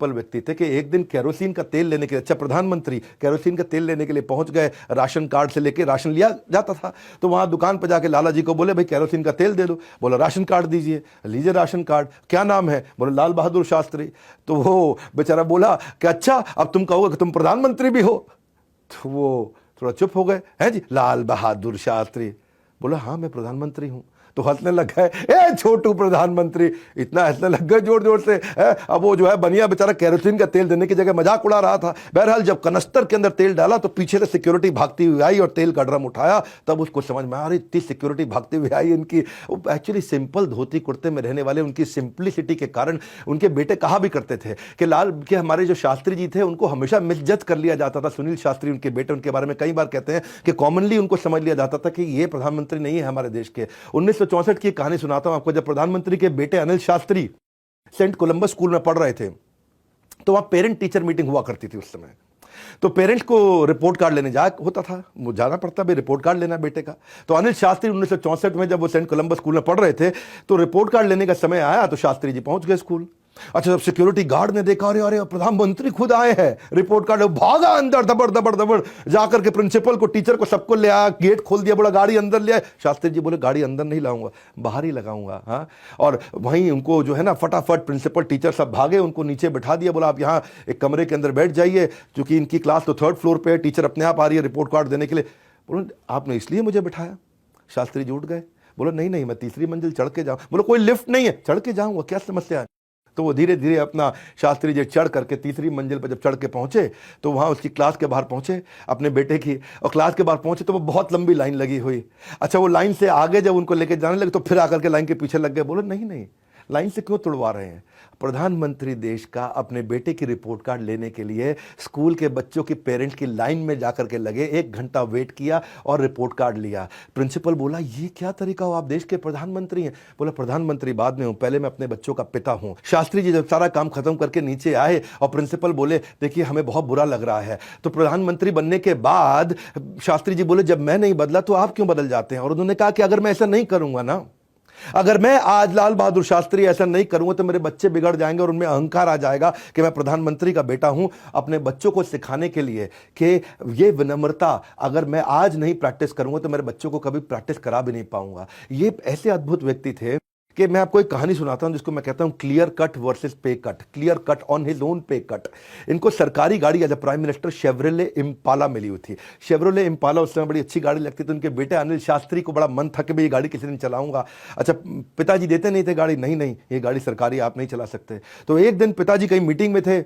Simple व्यक्ति थे कि एक दिन केरोसिन का तेल लेने के लिए, अच्छा प्रधानमंत्री केरोसिन का तेल लेने के लिए पहुंच गए, राशन कार्ड से लेके राशन लिया जाता था, तो वहां दुकान पर जाके लाला जी को बोले भाई केरोसिन का तेल दे दो, बोला राशन कार्ड दीजिए, लीजिए राशन कार्ड, क्या नाम है, बोले लाल बहादुर शास्त्री। तो वो बेचारा बोला कि अच्छा अब तुम कहोगे कि तुम प्रधानमंत्री भी हो, तो वो थोड़ा चुप हो गए, हैं जी लाल बहादुर शास्त्री, बोला हाँ मैं प्रधानमंत्री हूं। तो हंसने लग गए, ए छोटू प्रधानमंत्री, इतना हंसने लग गए जोर जोर से। अब वो जो है बनिया बेचारा केरोसिन का तेल देने की जगह मजाक उड़ा रहा था। बहरहाल जब कनस्तर के अंदर तेल डाला तो पीछे से सिक्योरिटी भागती हुई आई और तेल का ड्रम उठाया, तब उसको समझ में आ रही इतनी सिक्योरिटी भागती हुई आई इनकी। एक्चुअली सिंपल धोती कुर्ते में रहने वाले उनकी सिंप्लिसिटी के कारण उनके बेटे कहा भी करते थे कि लाल के हमारे जो शास्त्री जी थे उनको हमेशा मिसजज कर लिया जाता था। सुनील शास्त्री उनके बेटे, उनके बारे में कई बार कहते हैं कि कॉमनली उनको समझ लिया जाता था कि ये प्रधानमंत्री नहीं है हमारे देश के। 1964 की कहानी सुनाता हूं आपको। जब प्रधानमंत्री के बेटे Anil Shastri saint Columbus school में पढ़ रहे थे तो वहां पेरेंट टीचर मीटिंग हुआ करती थी उस समय। तो पेरेंट्स को रिपोर्ट कार्ड लेने होता था, वो जाना पड़ता भाई रिपोर्ट कार्ड लेना बेटे का। तो अनिल शास्त्री 1964 में जब वो सेंट कोलंबस स्कूल में पढ़ रहे थे तो रिपोर्ट कार्ड लेने का समय आया तो शास्त्री जी पहुंच गए स्कूल। अच्छा जब सिक्योरिटी गार्ड ने देखा अरे अरे प्रधानमंत्री खुद आए हैं, रिपोर्ट कार्ड, भागा अंदर दबड़ दबड़ दबड़ जाकर के प्रिंसिपल को, टीचर को, सबको ले आया, गेट खोल दिया, बोला गाड़ी अंदर ले आए। शास्त्री जी बोले गाड़ी अंदर नहीं लाऊंगा, बाहर ही लगाऊंगा। हाँ, और वहीं उनको जो है ना फटाफट प्रिंसिपल टीचर सब भागे, उनको नीचे बैठा दिया, बोला आप यहाँ एक कमरे के अंदर बैठ जाइए, क्योंकि इनकी क्लास तो 3rd फ्लोर पे है, टीचर अपने आप आ रही है रिपोर्ट कार्ड देने के लिए। बोलो आपने इसलिए मुझे बिठाया? शास्त्री जी उठ गए, बोलो नहीं नहीं मैं 3री मंजिल चढ़ के जाऊँ। बोलो कोई लिफ्ट नहीं है, चढ़ के जाऊंगा, क्या समस्या है? तो वो धीरे धीरे अपना शास्त्री जी चढ़ करके 3री मंजिल पर जब चढ़ के पहुंचे तो वहाँ उसकी क्लास के बाहर पहुंचे अपने बेटे की, और क्लास के बाहर पहुंचे तो वो बहुत लंबी लाइन लगी हुई। अच्छा वो लाइन से आगे जब उनको लेके जाने लगे तो फिर आकर के लाइन के पीछे लग गए। बोले नहीं नहीं लाइन से क्यों तुड़वा रहे हैं? प्रधानमंत्री देश का अपने बेटे की रिपोर्ट कार्ड लेने के लिए स्कूल के बच्चों की पेरेंट्स की लाइन में जाकर के लगे, 1 घंटा वेट किया और रिपोर्ट कार्ड लिया। प्रिंसिपल बोला ये क्या तरीका हो, आप देश के प्रधानमंत्री हैं? बोला प्रधानमंत्री बाद में हूं, पहले मैं अपने बच्चों का पिता हूं। शास्त्री जी जब सारा काम खत्म करके नीचे आए और प्रिंसिपल बोले देखिए हमें बहुत बुरा लग रहा है। तो प्रधानमंत्री बनने के बाद शास्त्री जी बोले जब मैं नहीं बदला तो आप क्यों बदल जाते हैं? और उन्होंने कहा कि अगर मैं ऐसा नहीं करूंगा ना, अगर मैं आज लाल बहादुर शास्त्री ऐसा नहीं करूंगा तो मेरे बच्चे बिगड़ जाएंगे और उनमें अहंकार आ जाएगा कि मैं प्रधानमंत्री का बेटा हूं। अपने बच्चों को सिखाने के लिए कि ये विनम्रता अगर मैं आज नहीं प्रैक्टिस करूंगा तो मेरे बच्चों को कभी प्रैक्टिस करा भी नहीं पाऊंगा। ये ऐसे अद्भुत व्यक्ति थे कि मैं आपको एक कहानी सुनाता हूं जिसको मैं कहता हूं clear cut versus pay cut, clear cut on his own pay cut. इनको सरकारी गाड़ी as a prime minister Chevrolet Impala मिली हुई थी। शेवरोले इम्पाला उस समय बड़ी अच्छी गाड़ी लगती थी। उनके बेटे अनिल शास्त्री को बड़ा मन था कि भाई ये गाड़ी किसी दिन चलाऊंगा। अच्छा पिताजी देते नहीं थे गाड़ी, नहीं नहीं ये गाड़ी सरकारी आप नहीं चला सकते। तो एक दिन पिताजी कहीं मीटिंग में थे